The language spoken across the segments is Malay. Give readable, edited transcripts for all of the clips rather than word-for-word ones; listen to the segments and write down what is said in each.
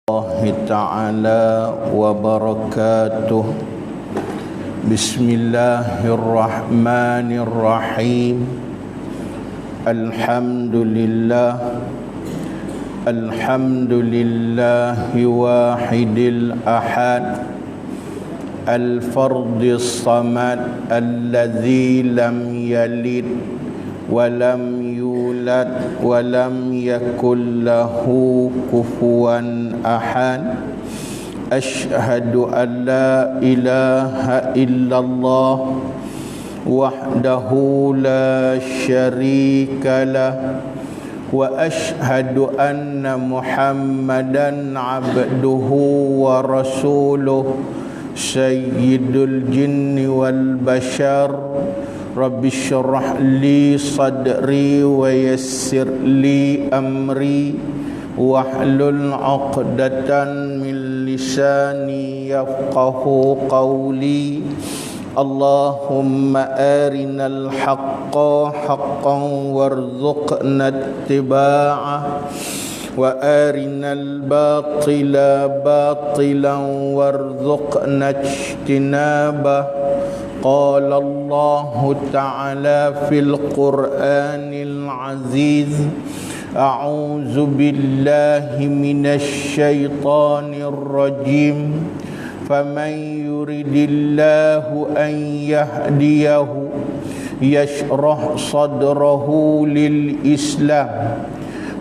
الله تعالى وبركاته. بسم الله الرحمن الرحيم. الحمد لله واحد الأحد الفرد الصمد الذي لم يلد ولم يولد ولم يكن له كفوا أحد. أشهد أن لا إله إلا الله وحده لا شريك له وأشهد أن محمدا عبده ورسوله سيد الجن والبشر. رب اشرح لي صدري ويسر لي أمري واحلل عقدة من لساني يفقه قولي. اللهم أرنا الحق حقا وارزقنا اتباعه وأرنا الباطل باطلا وارزقنا اجتنابه. قال الله تعالى في القرآن العزيز: أعوذ بالله من الشيطان الرجيم. فمن يرد الله أن يهديه يشرح صدره للإسلام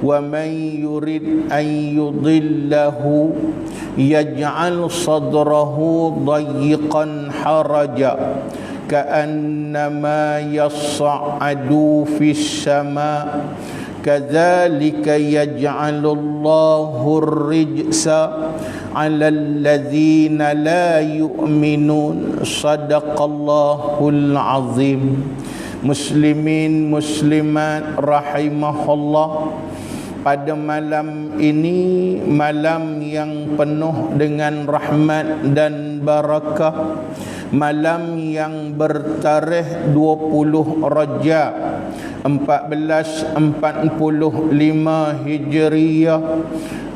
ومن يرد أن يضله يجعل صدره ضيقا حرجا كأنما يصعد في السماء كذلك يجعل الله الرجس على الذين لا يؤمنون. صدق الله العظيم. Muslimin muslimat rahimahullah, pada malam ini, malam yang penuh dengan rahmat dan barakah, malam yang bertarikh 20 Rajab 1445 Hijriah.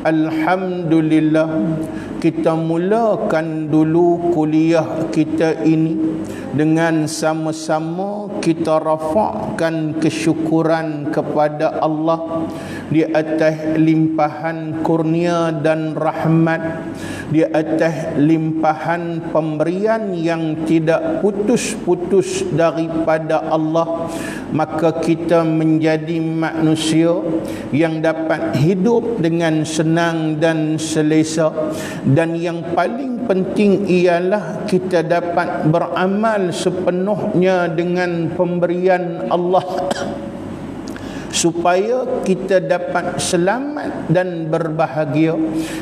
Alhamdulillah, kita mulakan dulu kuliah kita ini dengan sama-sama kita rafa'kan kesyukuran kepada Allah di atas limpahan kurnia dan rahmat, di atas limpahan pemberian yang tidak putus-putus daripada Allah. Maka kita menjadi manusia yang dapat hidup dengan senang dan selesa, dan yang paling penting ialah kita dapat beramal sepenuhnya dengan pemberian Allah supaya kita dapat selamat dan berbahagia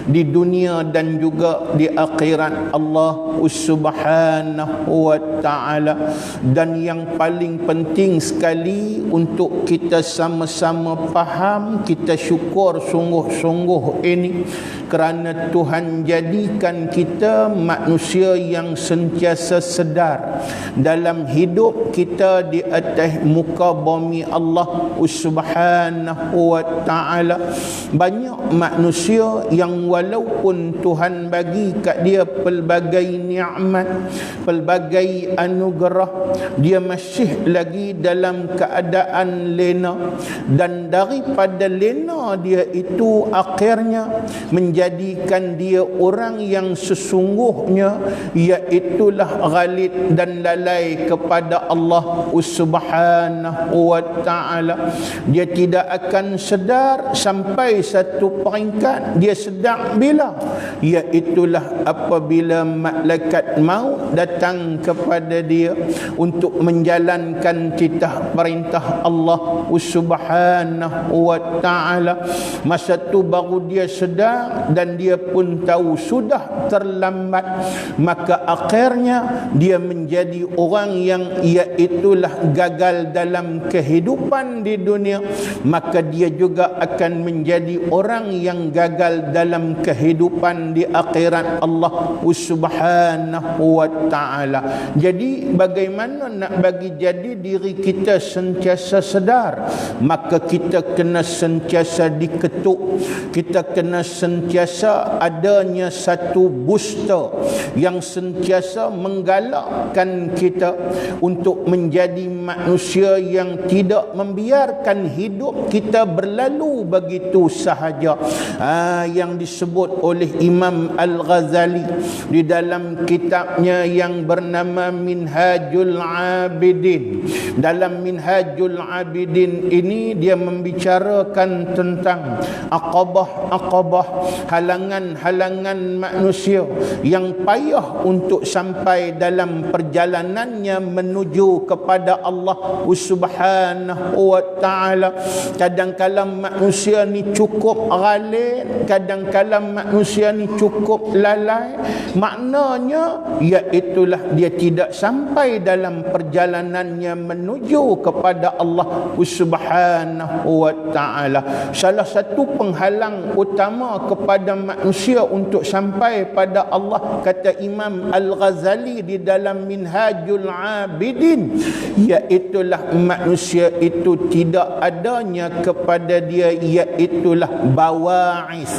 di dunia dan juga di akhirat Allah Subhanahu wa ta'ala. Dan yang paling penting sekali untuk kita sama-sama faham, kita syukur sungguh-sungguh ini kerana Tuhan jadikan kita manusia yang sentiasa sedar dalam hidup kita di atas muka bumi Allah Subhanahu wa ta'ala. Banyak manusia yang walaupun Tuhan bagi kat dia pelbagai nikmat, pelbagai anugerah, dia masih lagi dalam keadaan lena, dan daripada lena dia itu akhirnya menjadikan dia orang yang sesungguhnya iaitulah ghalid dan lalai kepada Allah Subhanahu wa ta'ala. Dia tidak akan sedar sampai satu peringkat. Dia sedar bila? Iaitulah apabila malaikat maut datang kepada dia untuk menjalankan titah perintah Allah Subhanahu wa ta'ala. Masa tu baru dia sedar, dan dia pun tahu sudah terlambat. Maka akhirnya dia menjadi orang yang iaitulah gagal dalam kehidupan di dunia dunia, maka dia juga akan menjadi orang yang gagal dalam kehidupan di akhirat Allah Subhanahu wa ta'ala. Jadi bagaimana nak bagi jadi diri kita sentiasa sedar? Maka kita kena sentiasa diketuk, kita kena sentiasa adanya satu booster yang sentiasa menggalakkan kita untuk menjadi manusia yang tidak membiarkan hidup kita berlalu begitu sahaja. Yang disebut oleh Imam Al-Ghazali di dalam kitabnya yang bernama Minhajul Abidin. Dalam Minhajul Abidin ini dia membicarakan tentang aqabah-aqabah, halangan-halangan manusia yang payah untuk sampai dalam perjalanannya menuju kepada Allah Subhanahu wa ta'ala. Kadang-kadang manusia ni cukup ghalib, kadang-kadang manusia ni cukup lalai. Maknanya iaitulah dia tidak sampai dalam perjalanannya menuju kepada Allah Subhanahu wa ta'ala. Salah satu penghalang utama kepada manusia untuk sampai pada Allah, kata Imam Al-Ghazali di dalam Minhajul Abidin, iaitulah manusia itu tidak adanya kepada dia iaitulah bawa'is.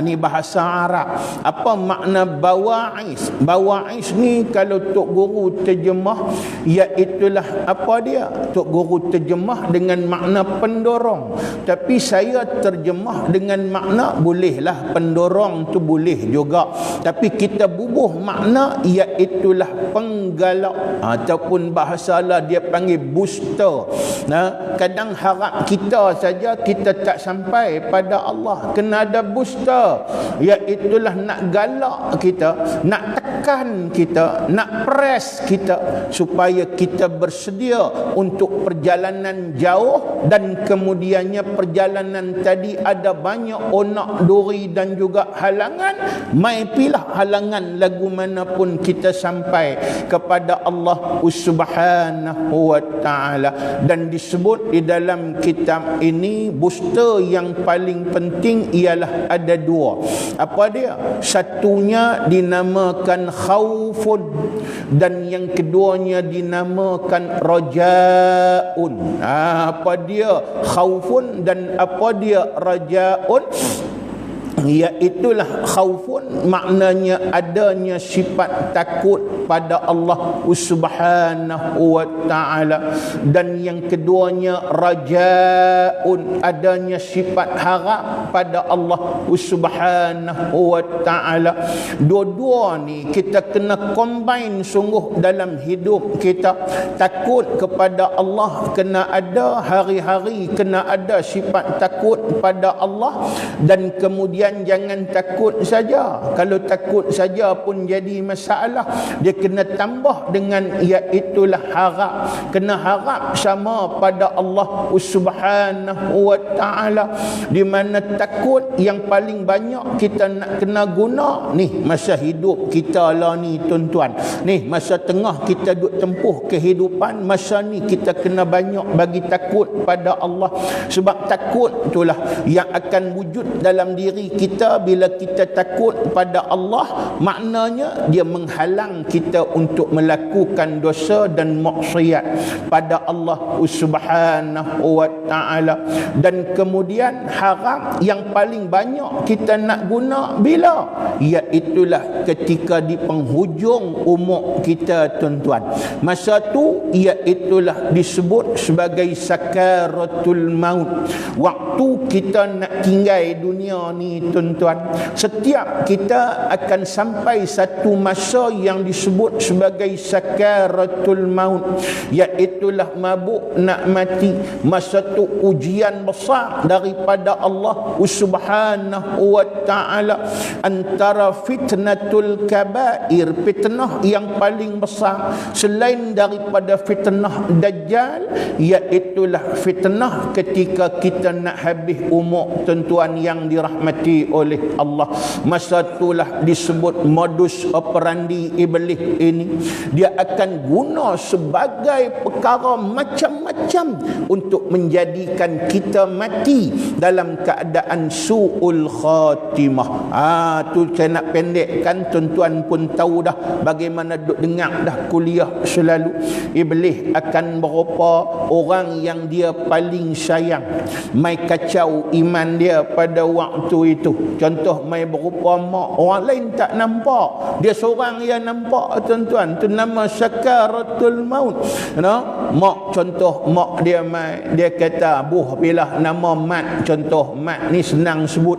Ni bahasa Arab. Apa makna bawa'is? Bawa'is ni kalau Tok Guru terjemah, iaitulah apa dia? Tok Guru terjemah dengan makna pendorong, tapi saya terjemah dengan makna bolehlah pendorong tu boleh juga, tapi kita bubuh makna iaitulah penggalak, ataupun bahasa lah dia panggil booster. Kadang harap kita saja kita tak sampai pada Allah, kena ada booster, iaitulah nak galak kita, nak tekan kita, nak press kita supaya kita bersedia untuk perjalanan jauh, dan kemudiannya perjalanan tadi ada banyak onak duri dan juga halangan. Mai pilah halangan lagu manapun kita sampai kepada Allah Subhanahu wa ta'ala. Dan disebut di dalam kitab ini booster yang paling penting ialah ada dua. Apa dia? Satunya dinamakan khaufun dan yang keduanya dinamakan rajaun. Apa dia khaufun dan apa dia rajaun? Iaitulah khaufun maknanya adanya sifat takut pada Allah Subhanahu wa ta'ala, dan yang keduanya rajaun, adanya sifat harap pada Allah Subhanahu wa ta'ala. Dua-dua ni kita kena combine sungguh dalam hidup kita. Takut kepada Allah kena ada hari-hari, kena ada sifat takut pada Allah, dan kemudian jangan takut saja. Kalau takut saja pun jadi masalah. Dia kena tambah dengan iaitulah harap. Kena harap sama pada Allah Subhanahu wa ta'ala. Di mana takut yang paling banyak kita nak kena guna ni masa hidup kita lah ni tuan-tuan. Ni masa tengah kita duk tempuh kehidupan, masa ni kita kena banyak bagi takut pada Allah. Sebab takut itulah yang akan wujud dalam diri kita. Bila kita takut pada Allah, maknanya dia menghalang kita untuk melakukan dosa dan maksiat pada Allah Subhanahu wa ta'ala. Dan kemudian harap yang paling banyak kita nak guna bila? Iaitulah ketika di penghujung umur kita tuan-tuan. Masa tu iaitulah disebut sebagai sakaratul maut. Waktu kita nak tinggal dunia ni tuan-tuan, setiap kita akan sampai satu masa yang disebut sebagai sakaratul maut, iaitulah mabuk nak mati. Masa tu ujian besar daripada Allah Subhanahu wa ta'ala, antara fitnatul kabair, fitnah yang paling besar selain daripada fitnah dajjal, iaitulah fitnah ketika kita nak habis umur tuan-tuan yang dirahmati dirahmati oleh Allah. Masa itulah disebut modus operandi iblis ini. Dia akan guna sebagai perkara macam-macam untuk menjadikan kita mati dalam keadaan su'ul khatimah. Tu saya nak pendekkan, tuan-tuan pun tahu dah bagaimana duk dengar dah kuliah selalu. Iblis akan berupa orang yang dia paling sayang, mai kacau iman dia pada waktu itu. Contoh, mai berupa mak, orang lain tak nampak, dia seorang yang nampak, tuan-tuan. Tu nama sakaratul maut. Mak, contoh mak dia mai, dia kata buh bila nama mat, contoh mat ni senang sebut.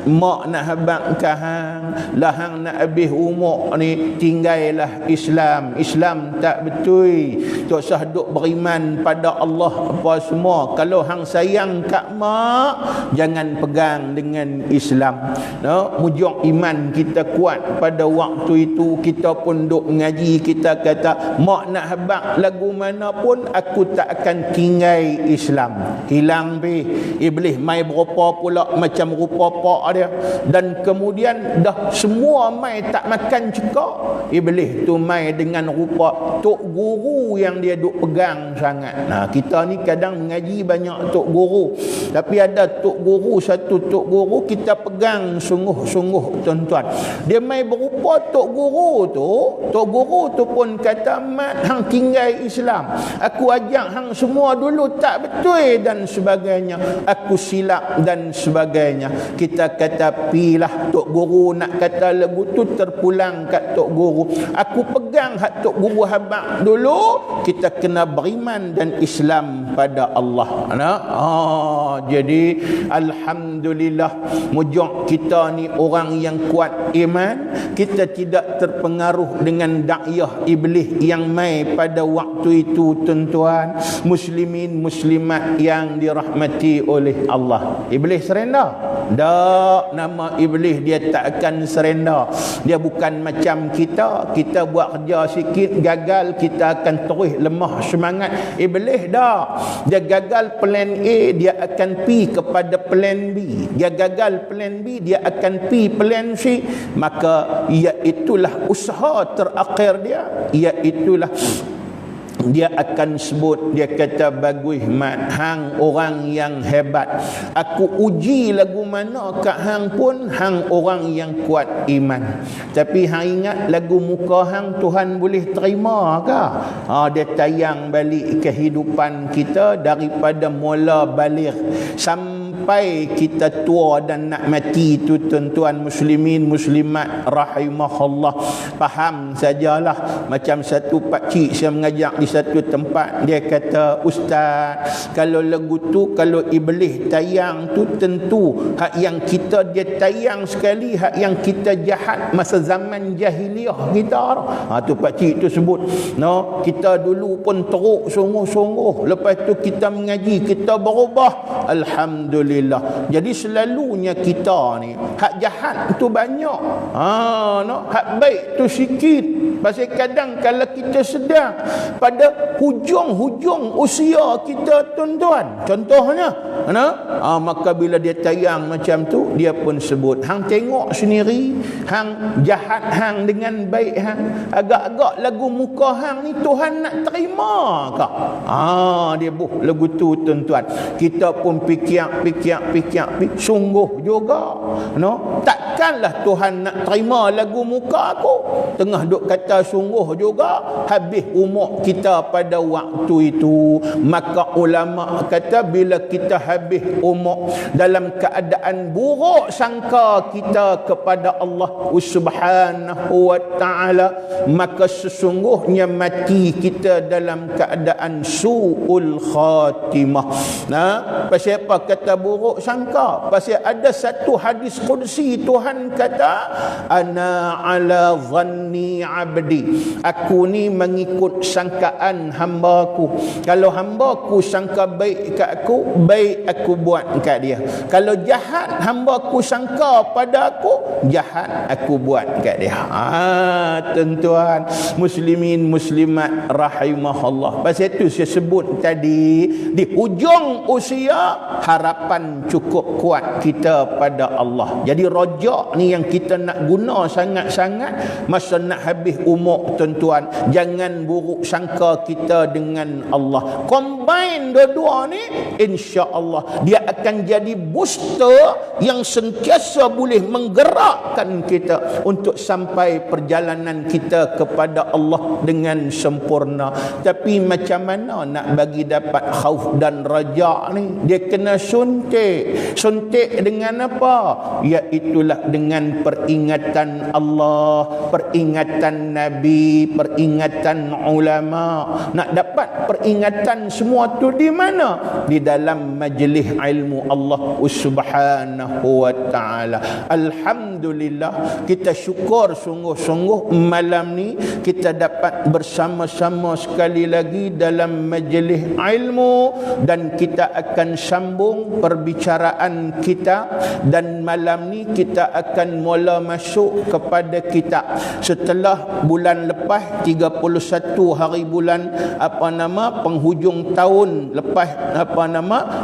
Mak nak habaq kahang lah, hang nak habis umur ni tinggallah Islam tak betul, tak sah duk beriman pada Allah apa semua. Kalau hang sayang kat mak, jangan pegang dengan Islam. Mujur iman kita kuat pada waktu itu, kita pun duk mengaji, kita kata mak nak habaq lagu mana pun aku tak akan tinggal Islam. Hilang iblis mai berupa pula macam rupa pak dia, dan kemudian dah semua mai tak makan cekak. Iblis tu mai dengan rupa tok guru yang dia duk pegang sangat. Kita ni kadang mengaji banyak tok guru, tapi ada tok guru, satu tok guru kita pegang sungguh-sungguh, tuan-tuan. Dia mai berupa tok guru tu pun kata, mat hang tinggal Islam, aku ajak hang semua dulu tak betul dan sebagainya, aku silap dan sebagainya. Kita kata pilah tok guru nak kata lagu tu, terpulang kat tok guru. Aku pegang hak tok guru habaq dulu, kita kena beriman dan Islam pada Allah. Jadi alhamdulillah, mujur kita ni orang yang kuat iman, kita tidak terpengaruh dengan dakyah iblis yang mai pada waktu itu, tuan-tuan muslimin muslimat yang dirahmati oleh Allah. Iblis serenda? Tak, nama iblis dia tak akan serenda. Dia bukan macam kita buat kerja sikit gagal, kita akan terus lemah semangat. Iblis dah, dia gagal plan A, dia akan pi kepada plan B. Dia gagal plan B, dia akan pi plan C. Maka iaitulah usaha terakhir dia, iaitulah dia akan sebut, dia kata bagus mat, hang orang yang hebat, aku uji lagu mana kat hang pun hang orang yang kuat iman. Tapi hang ingat lagu muka hang Tuhan boleh terima ke? Dia tayang balik kehidupan kita daripada mula balik sampai kita tua dan nak mati tu, tuan-tuan muslimin muslimat rahimahullah. Faham sajalah. Macam satu pakcik saya mengajak di satu tempat, dia kata, ustaz, kalau lagu tu kalau iblis tayang tu, tentu hak yang kita dia tayang sekali, hak yang kita jahat masa zaman jahiliah kita. Tu pakcik tu sebut, kita dulu pun teruk sungguh-sungguh, lepas tu kita mengaji, kita berubah, alhamdulillah. Jadi selalunya kita ni hak jahat tu banyak, hak baik tu sikit. Pasal kadang kalau kita sedang pada hujung-hujung usia kita, tuan-tuan, contohnya maka bila dia tayang macam tu, dia pun sebut, hang tengok sendiri, hang jahat hang dengan baik hang, agak-agak lagu muka hang ni Tuhan nak terima ke? Dia buh lagu tu, tuan-tuan. Kita pun fikir sungguh juga, takkanlah Tuhan nak terima lagu muka aku. Tengah duk kata sungguh juga, habis umur kita pada waktu itu. Maka ulama kata, bila kita habis umur dalam keadaan buruk sangka kita kepada Allah Subhanahu wa ta'ala, maka sesungguhnya mati kita dalam keadaan su'ul khatimah. Pasal apa kata buruk sangka? Pasal ada satu hadis qudsi, Tuhan kata, ana ala dhanni abdi, aku ni mengikut sangkaan hamba-Ku. Kalau hamba-Ku sangka baik kat aku, baik aku buat kat dia. Kalau jahat hamba-Ku sangka pada aku, jahat aku buat kat dia. Tuan-tuan muslimin muslimat rahimahullah. Pasal itu saya sebut tadi, di hujung usia harapan harapan cukup kuat kita pada Allah. Jadi rojak ni yang kita nak guna sangat-sangat masa nak habis umur, tuan-tuan. Jangan buruk sangka kita dengan Allah. Combine dua-dua ni, insya-Allah dia akan jadi booster yang sentiasa boleh menggerakkan kita untuk sampai perjalanan kita kepada Allah dengan sempurna. Tapi macam mana nak bagi dapat khauf dan raja ni? Dia kena suntik. Suntik dengan apa? Iaitulah dengan peringatan Allah, peringatan Nabi, peringatan ulama. Nak dapat peringatan semua tu di mana? Di dalam majlis ilmu Allah Subhanahu wa ta'ala. Alhamdulillah, kita syukur sungguh-sungguh malam ni kita dapat bersama-sama sekali lagi dalam majlis ilmu, dan kita akan sambung perbicaraan kita. Dan malam ni kita akan mula masuk kepada kitab. Setelah bulan lepas 31 hari bulan penghujung tahun lepas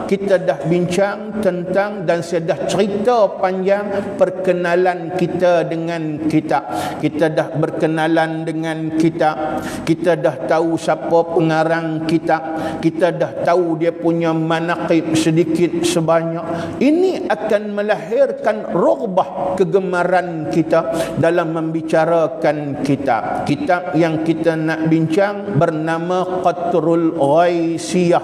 kita dah bincang tentang dan saya dah cerita panjang perkenalan kita dengan kitab. Kita dah berkenalan dengan kitab, kita dah tahu siapa pengarang kitab, kita dah tahu dia punya manaqib sedikit sebanyak. Ini akan melahirkan rughbah, kegemaran kita dalam membicarakan kitab. Kitab yang kita nak bincang bernama Qatrul Ghaisiyah,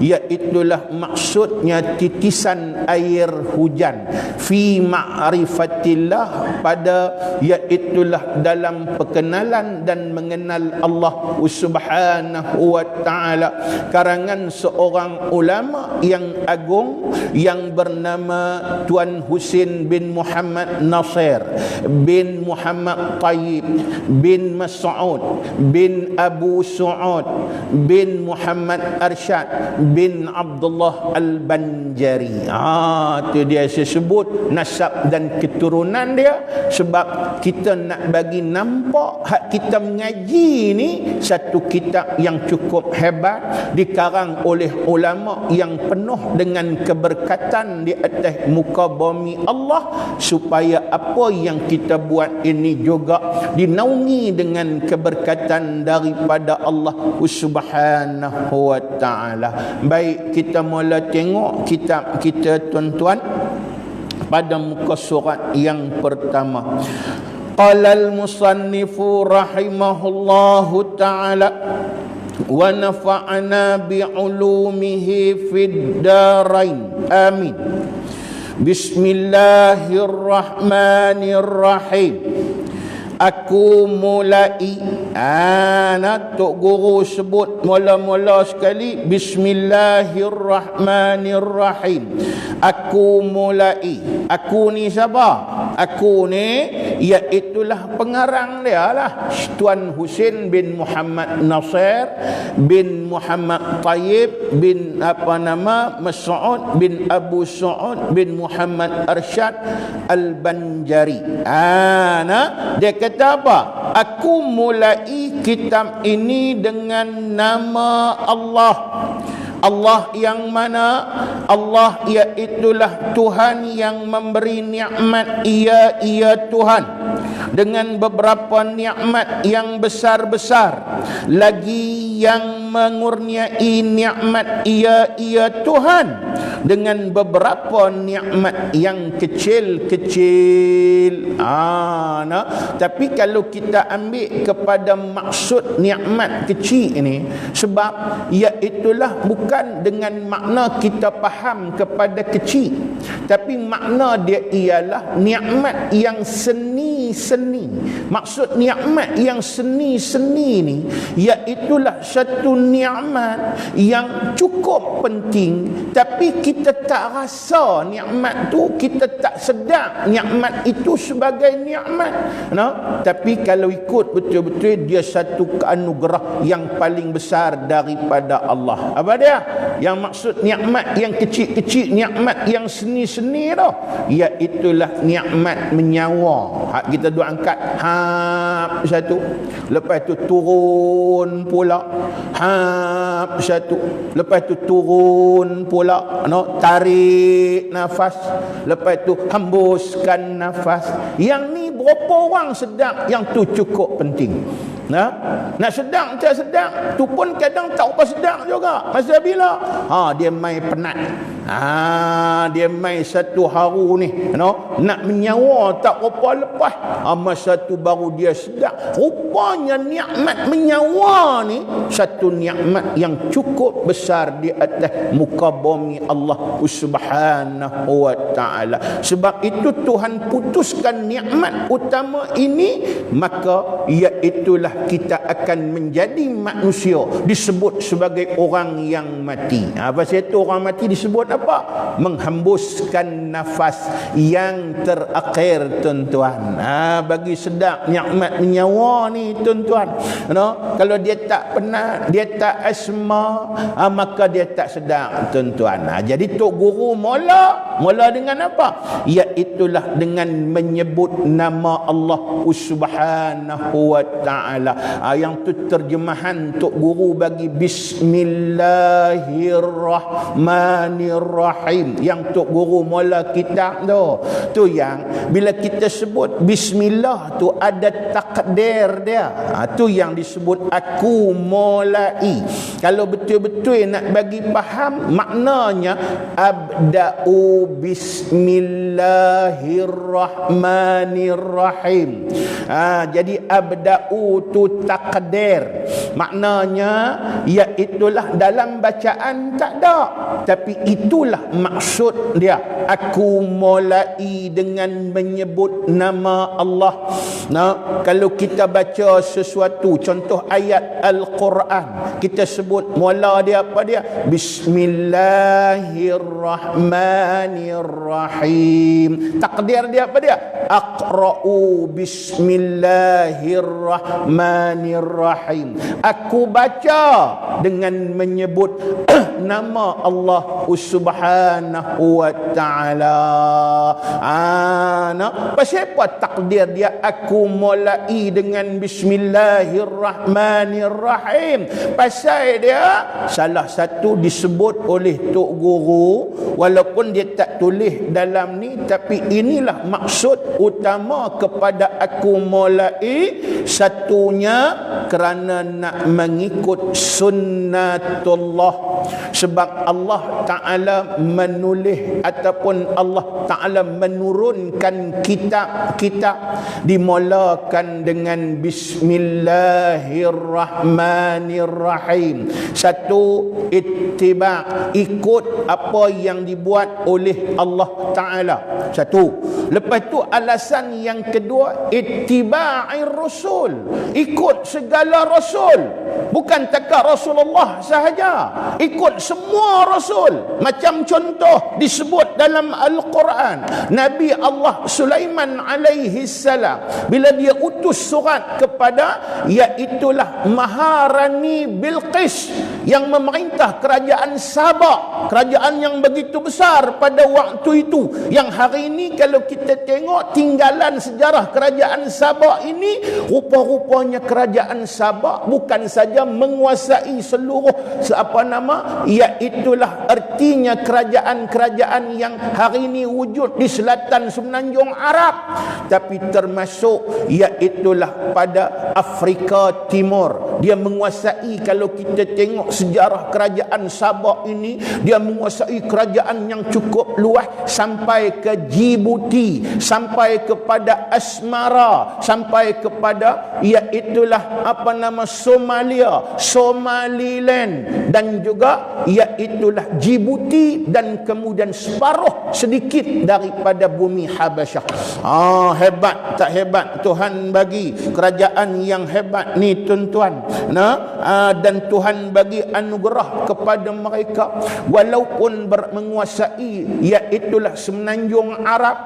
iaitulah maksudnya titisan air hujan fi ma'rifatillah, pada iaitulah dalam perkenalan dan mengenal Allah Subhanahu wa ta'ala, karangan seorang ulama yang agung yang bernama Tuan Husin bin Muhammad Nasir bin Muhammad Tayyib bin Mas'ud bin Abu Su'ud bin Muhammad Arsyad bin Abdullah Al-Banjari. Itu dia saya sebut nasab dan keturunan dia, sebab kita nak bagi nampak hak kita mengaji ni satu kitab yang cukup hebat, dikarang oleh ulama yang penuh dengan keberkatan di atas muka bumi Allah, supaya apa yang kita buat ini juga dinaungi dengan keberkatan daripada Allah Subhanahu wa ta'ala. Baik, kita mula tengok kitab kita, tuan-tuan, pada muka surat yang pertama. Qala al-musannifu rahimahullahu ta'ala wa nafa'ana bi'ulumihi fid darain, amin. Bismillahirrahmanirrahim. Aku mulai, nak Tok Guru sebut mula-mula sekali, Bismillahirrahmanirrahim. Aku mulai. Aku ni siapa? Aku ni iaitulah pengarang dia lah, Tuan Husin bin Muhammad Nasir bin Muhammad Tayyib bin Mas'ud bin Abu Su'ud bin Muhammad Arsyad Al-Banjari. Dia kata apa? Aku mulai kitab ini dengan nama Allah. Allah yang mana? Allah iaitulah Tuhan yang memberi nikmat. Ia Tuhan dengan beberapa nikmat yang besar-besar, lagi yang mengurniai nikmat. Ia Tuhan dengan beberapa nikmat yang kecil-kecil. Tapi kalau kita ambil kepada maksud nikmat kecil ini, sebab iaitulah bukan dengan makna kita faham kepada kecil, tapi makna dia ialah nikmat yang seni-seni. Maksud nikmat yang seni-seni ni iaitulah satu nikmat yang cukup penting, tapi kita tak rasa nikmat tu, kita tak sedar nikmat itu sebagai nikmat. Tapi kalau ikut betul-betul, dia satu anugerah yang paling besar daripada Allah. Apa dia? Yang maksud nikmat yang kecil-kecil, nikmat yang seni-seni tu, iaitulah nikmat menyawa. Hak kita duk angkat satu, lepas tu turun pula, hap satu, lepas tu turun pula, tarik nafas, lepas tu hembuskan nafas. Yang ni berapa orang sedang, yang tu cukup penting. Nak sedang tak sedang tu pun kadang tak apa sedang juga. Masa bila dia main penat, dia main satu haru ni, nak menyawa tak apa lepas, masa tu baru dia sedang. Rupanya nikmat menyawa ni satu nikmat yang cukup besar di atas muka bumi Allah Subhanahu wa ta'ala. Sebab itu Tuhan putuskan nikmat utama ini, maka iaitulah kita akan menjadi manusia, disebut sebagai orang yang mati. Pasal itu orang mati disebut apa? Menghembuskan nafas yang terakhir, tuan-tuan. Bagi sedap nikmat menyawa ni, tuan-tuan. Kalau dia tak penat, dia tak asma, maka dia tak sedap, tuan-tuan. Jadi Tok Guru mula dengan apa? Iaitulah dengan menyebut nama Allah Subhanahu wa ta'ala. Yang tu terjemahan Tok Guru bagi Bismillahirrahmanirrahim. Yang Tok Guru mula kitab tu yang bila kita sebut Bismillah tu ada takdir dia. Tu yang disebut aku mulai. Kalau betul-betul nak bagi faham, maknanya abda'u bismillahirrahmanirrahim. Jadi abda'u tu takdir, maknanya iaitulah dalam bacaan tak ada, tapi itulah maksud dia. Aku mulai dengan menyebut nama Allah. Kalau kita baca sesuatu, contoh ayat Al-Quran, kita sebut mula dia apa dia? Bismillahirrahmanirrahim. Takdir dia apa dia? Aqra'u bismillahirrahmanirrahim. Aku baca dengan menyebut nama Allah Subhanahu wa ta'ala. Pasal apa takdir dia aku mulai dengan bismillahirrahmanirrahim? Pasal dia salah satu disebut oleh Tok Guru, walaupun dia tak tulis dalam ni, tapi inilah maksud utama kepada aku mulai. Satunya kerana nak mengikut sunnatullah. Sebab Allah Ta'ala menulis ataupun Allah Ta'ala menurunkan kitab-kitab dimulakan dengan Bismillahirrahmanirrahim. Satu, ittiba', ikut apa yang dibuat oleh Allah Ta'ala. Satu. Lepas tu alasan yang kedua, ittiba'ir rasul, ikut segala rasul, bukan takat Rasulullah sahaja, ikut semua rasul. Macam contoh disebut dalam Al-Quran, Nabi Allah Sulaiman alaihi salam bila dia utus surat kepada iaitulah Maharani Bilqis yang memerintah kerajaan Sabah, kerajaan yang begitu besar pada waktu itu, yang hari ini kalau kita tengok tinggalan sejarah kerajaan Sabah ini, rupa-rupanya kerajaan Sabah bukan saja menguasai seluruh iaitulah artinya kerajaan-kerajaan yang hari ini wujud di selatan semenanjung Arab, tapi termasuk iaitulah pada Afrika Timur. Dia menguasai, kalau kita tengok sejarah kerajaan Sabah ini, dia menguasai kerajaan yang cukup luas sampai ke Djibouti, sampai kepada Asmara, sampai kepada iaitulah Somalia, Somaliland, dan juga iaitulah Djibouti, dan kemudian separuh sedikit daripada bumi Habasyah. Hebat tak hebat Tuhan bagi kerajaan yang hebat ni, tuan-tuan. Dan Tuhan bagi anugerah kepada mereka, walaupun menguasai iaitulah semenanjung Arab,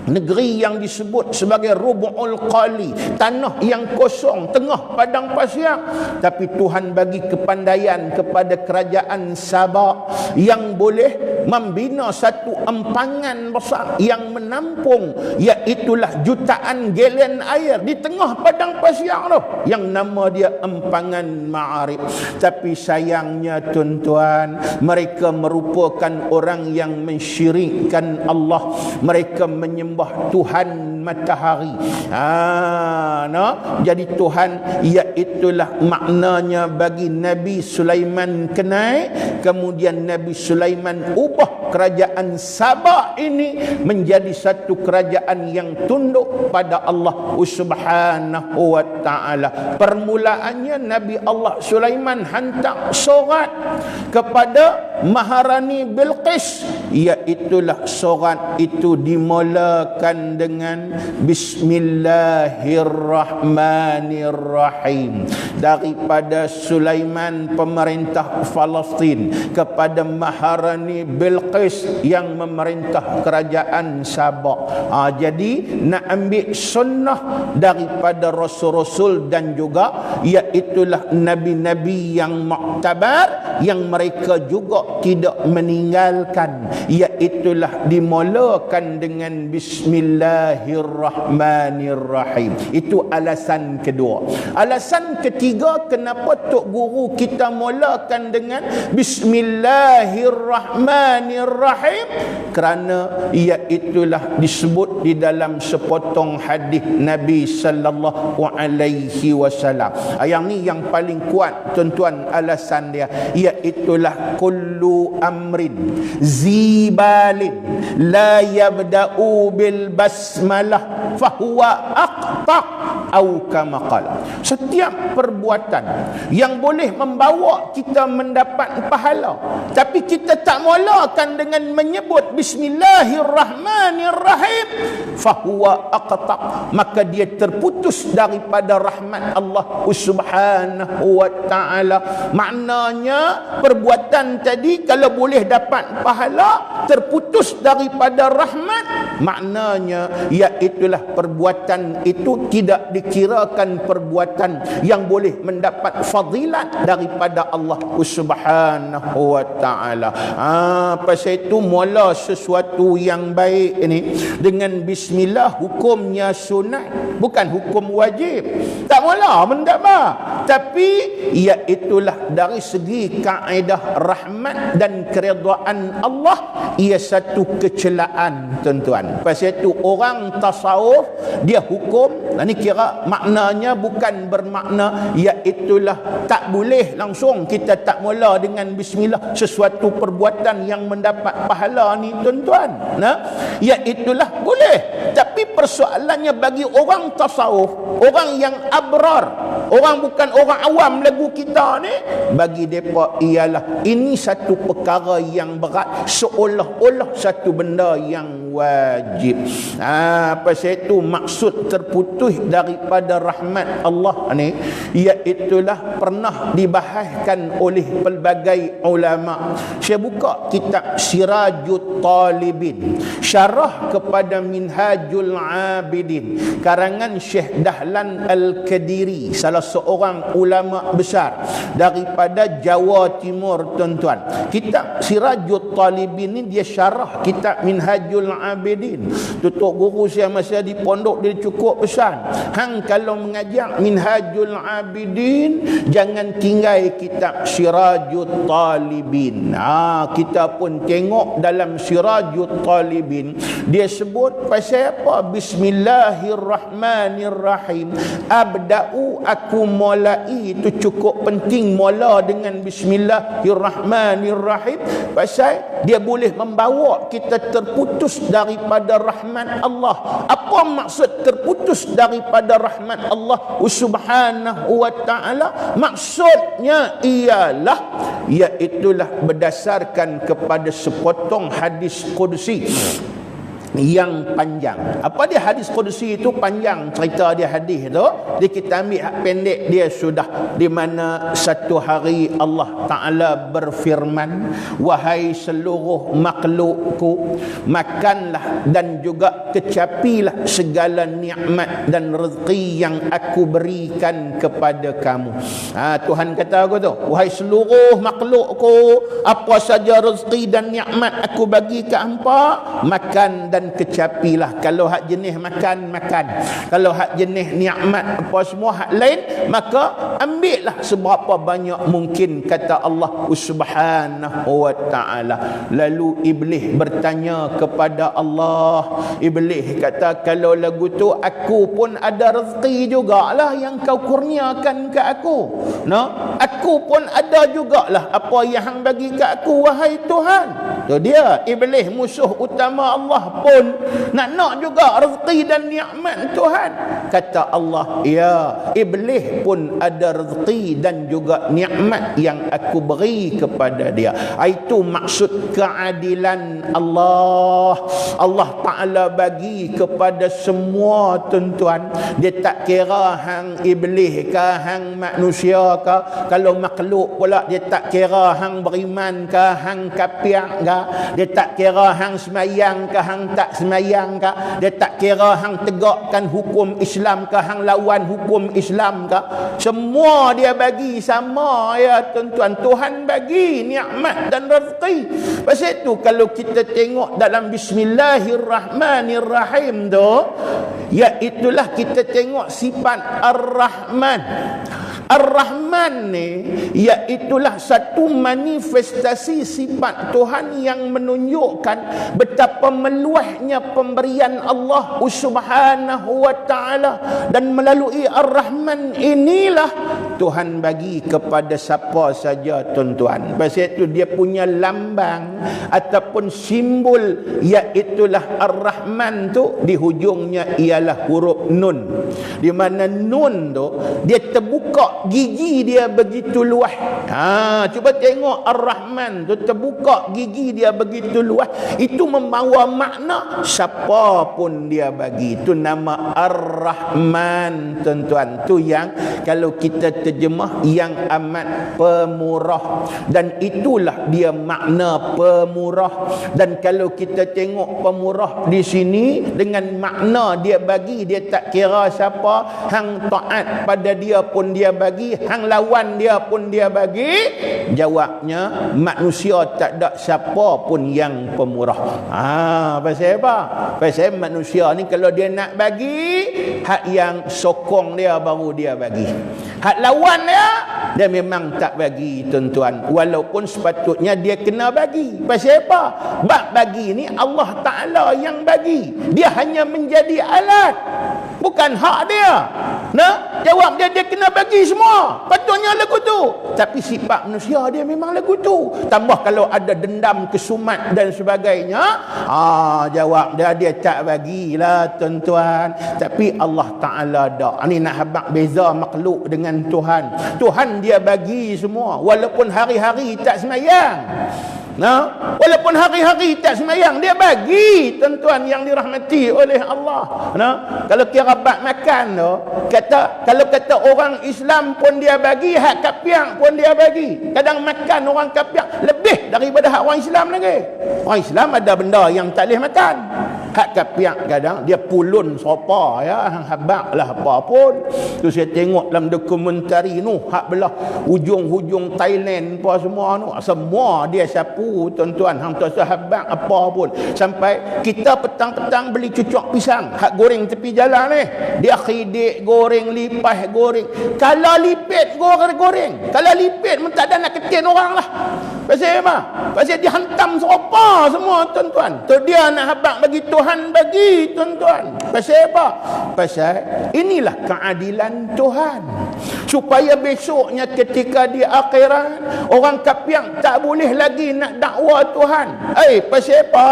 negeri yang disebut sebagai Rubu'ul Qali, tanah yang kosong tengah padang pasir, tapi Tuhan bagi kepandaian kepada kerajaan Sabah yang boleh membina satu empangan besar yang menampung iaitulah jutaan galen air di tengah padang pasir tu, yang nama dia empangan Ma'arib. Tapi sayangnya tuan-tuan, mereka merupakan orang yang mensyirikkan Allah. Mereka menyembah Tuhan matahari. Jadi Tuhan iaitulah maknanya bagi Nabi Sulaiman kenai, kemudian Nabi Sulaiman ubah kerajaan Sabah ini menjadi satu kerajaan yang tunduk pada Allah Subhanahu wa taala. Permulaannya Nabi Allah Sulaiman hantar surat kepada Maharani Bilqis, iaitulah surat itu dimulakan dengan Bismillahirrahmanirrahim, daripada Sulaiman pemerintah Palestin kepada Maharani Bilqis yang memerintah kerajaan Sabah. Jadi nak ambil sunnah daripada rasul-rasul dan juga iaitulah nabi-nabi yang muktabar, yang mereka juga tidak meninggalkan, iaitulah dimulakan dengan Bismillahirrahmanirrahim. Itu alasan kedua. Alasan ketiga, kenapa Tok Guru kita mulakan dengan Bismillahirrahmanirrahim? Kerana iaitulah disebut di dalam sepotong hadis Nabi sallallahu alaihi wasallam. Yang ni yang paling kuat tuan-tuan, alasan dia iaitulah kullu amrin zibalin la yabda'u bil basmalah fahuwa aqta' au kama qala. Setiap perbuatan yang boleh membawa kita mendapat pahala, tapi kita tak mulakan dengan menyebut Bismillahirrahmanirrahim, fahuwa aqta', maka dia terputus daripada rahmat Allah Subhanahu wa taala. Maknanya perbuatan tadi kalau boleh dapat pahala, terputus daripada rahmat, maknanya iaitulah perbuatan itu tidak dikirakan perbuatan yang boleh mendapat fadilat daripada Allah Subhanahu wa taala. Pasal itu mula sesuatu yang baik ini dengan bismillah, hukumnya sunat, bukan hukum wajib. Tak mula mendakbah, tapi iaitulah dari segi kaedah rahmat dan keridaan Allah, ia satu kecelaan tuan-tuan. Pasal itu orang tasawuf dia hukum, ini kira maknanya bukan bermakna iaitulah tak boleh langsung kita tak mula dengan bismillah sesuatu perbuatan yang mendapat pahala ni tuan-tuan. Iaitulah boleh, tapi persoalannya bagi orang tasawuf, orang yang abrar, orang bukan orang awam lagu kita ni, bagi mereka ialah ini satu perkara yang berat, seolah-olah satu benda yang wajib. Pasal itu maksud terputus daripada rahmat Allah ni iaitulah pernah dibahaskan oleh pelbagai ulama. Saya buka kitab Sirajut Talibin, syarah kepada Minhajul Abidin, karangan Syekh Dahlan Al-Qadiri, salah seorang ulama besar daripada Jawa Timur tuan-tuan. Kitab Sirajut Talibin ni dia syarah kitab Minhajul Abidin. Tutup guru saya masa di pondok dia cukup pesan, hang kalau mengajar Minhajul Abidin jangan tinggal kitab Sirajut Talibin. Kita pun tengok dalam Sirajut Talibin dia sebut pasal apa? Bismillahirrahmanirrahim. Abda'u, aku mulai, itu cukup penting mula dengan Bismillahirrahmanirrahim, pasal dia boleh membawa kita terputus daripada rahmat Allah. Apa maksud terputus daripada rahmat Allah Subhanahu wa ta'ala? Maksudnya ialah iaitulah berdasarkan kepada sepotong hadis qudsi yang panjang. Apa dia hadis Qudsi itu panjang cerita dia hadis tu. Dia kita ambil hak pendek dia sudah, di mana satu hari Allah Taala berfirman, wahai seluruh makhlukku, makanlah dan juga kecapilah segala nikmat dan rezeki yang aku berikan kepada kamu. Tuhan kata aku tu, wahai seluruh makhlukku, apa saja rezeki dan nikmat aku bagi ke hampa, makan dan kecapilah. Kalau hak jenis makan, kalau hak jenis nikmat apa semua hak lain, maka ambillah seberapa banyak mungkin, kata Allah Subhanahu wa ta'ala. Lalu Iblis bertanya kepada Allah. Iblis kata, kalau lagu tu aku pun ada rezeki jugalah yang kau kurniakan ke aku. Aku pun ada jugalah apa yang hang bagi ke aku, wahai Tuhan. Tu dia Iblis, musuh utama Allah, pun nak juga rezeki dan nikmat Tuhan. Kata Allah, ya, Iblis pun ada rezeki dan juga nikmat yang aku beri kepada dia. Itu maksud keadilan Allah. Allah Ta'ala bagi kepada semua tuan-tuan. Dia tak kira hang Iblis ke, hang manusia ke. Kalau makhluk pula, dia tak kira hang beriman ke, hang kafir ke. Dia tak kira hang semayang ke, hang tak semayang ke. Dia tak kira hang tegakkan hukum Islam ke, hang lawan hukum Islam ke. Semua dia bagi sama, ya tuan-tuan. Tuhan bagi nikmat dan rezeki. Pasal itu kalau kita tengok dalam Bismillahirrahmanirrahim tu, iaitulah kita tengok sifat Ar-Rahman. Ar-Rahman ni iaitulah satu manifestasi sifat Tuhan yang menunjukkan betapa meluasnya pemberian Allah Subhanahu wa ta'ala. Dan melalui Ar-Rahman inilah Tuhan bagi kepada siapa saja tuan-tuan. Pasal itu dia punya lambang ataupun simbol iaitulah Ar-Rahman tu, di hujungnya ialah huruf nun. Di mana nun tu dia terbuka gigi dia begitu luas. Cuba tengok Ar-Rahman tu terbuka gigi dia begitu luas. Itu membawa makna siapa pun dia bagi. Itu nama Ar-Rahman tuan-tuan. Tu yang kalau kita terjemah yang amat pemurah. Dan itulah dia makna pemurah. Dan kalau kita tengok pemurah di sini dengan makna dia bagi, dia tak kira siapa, hang taat pada dia pun dia bagi, hang lawan dia pun dia bagi. Jawabnya, manusia tak ada siapa pun yang pemurah. Pasal apa? Pasal manusia ni kalau dia nak bagi, hak yang sokong dia baru dia bagi. Hak lawan dia memang tak bagi tuan-tuan. Walaupun sepatutnya dia kena bagi. Pasal apa? Bab bagi ni Allah Ta'ala yang bagi. Dia hanya menjadi alat, bukan hak dia. Jawab dia kena bagi semua. Patutnya lagu tu. Tapi sifat manusia dia memang lagu tu. Tambah kalau ada dendam, kesumat dan sebagainya. Jawab dia tak bagilah tuan-tuan. Tapi Allah Ta'ala dak. Ini nak habaq beza makhluk dengan Tuhan. Tuhan dia bagi semua. Walaupun hari-hari tak semayang. Walaupun hari-hari tak semayang, dia bagi tuan-tuan yang dirahmati oleh Allah. Kalau kira bab makan tu, kalau kata orang Islam pun dia bagi, hak kafir pun dia bagi. Kadang makan orang kafir lebih daripada hak orang Islam lagi. Orang Islam ada benda yang tak boleh makan. Hak kafir kadang dia pulun sopa, ya, habaq lah apa pun. Tu saya tengok dalam dokumentari nu, hak belah hujung-hujung Thailand apa semua nu, semua dia sapu tuan-tuan, hang tak sahabak apa pun. Sampai kita petang-petang beli cucuk pisang, hak goreng tepi jalan ni, dia khidik goreng, lipas goreng. Kalau lipit goreng, kalau lipit pun tak ada nak ketin orang lah. Pasal apa? Pasal dia hantam sopa semua tuan-tuan. Tu dia nak habaq bagi Tuhan bagi tuan-tuan. Pasal apa? Pasal inilah keadilan Tuhan. Supaya besoknya ketika di akhirat, orang kafir tak boleh lagi nak dakwa Tuhan. Pasal apa?